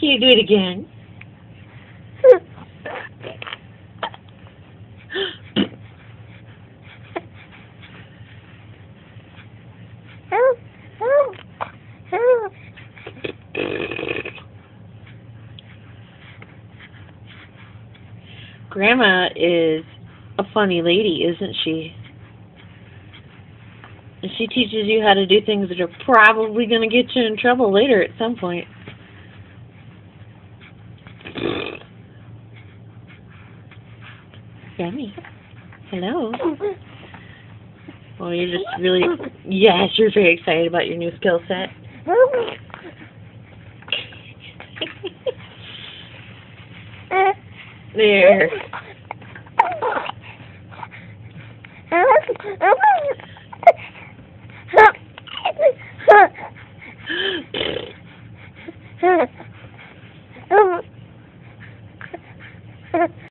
Can you do it again? Grandma is a funny lady, isn't she? And she teaches you how to do things that are probably going to get you in trouble later at some point. Yummy. Hello. Well, you're just really... Yes, you're very excited about your new skill set. There.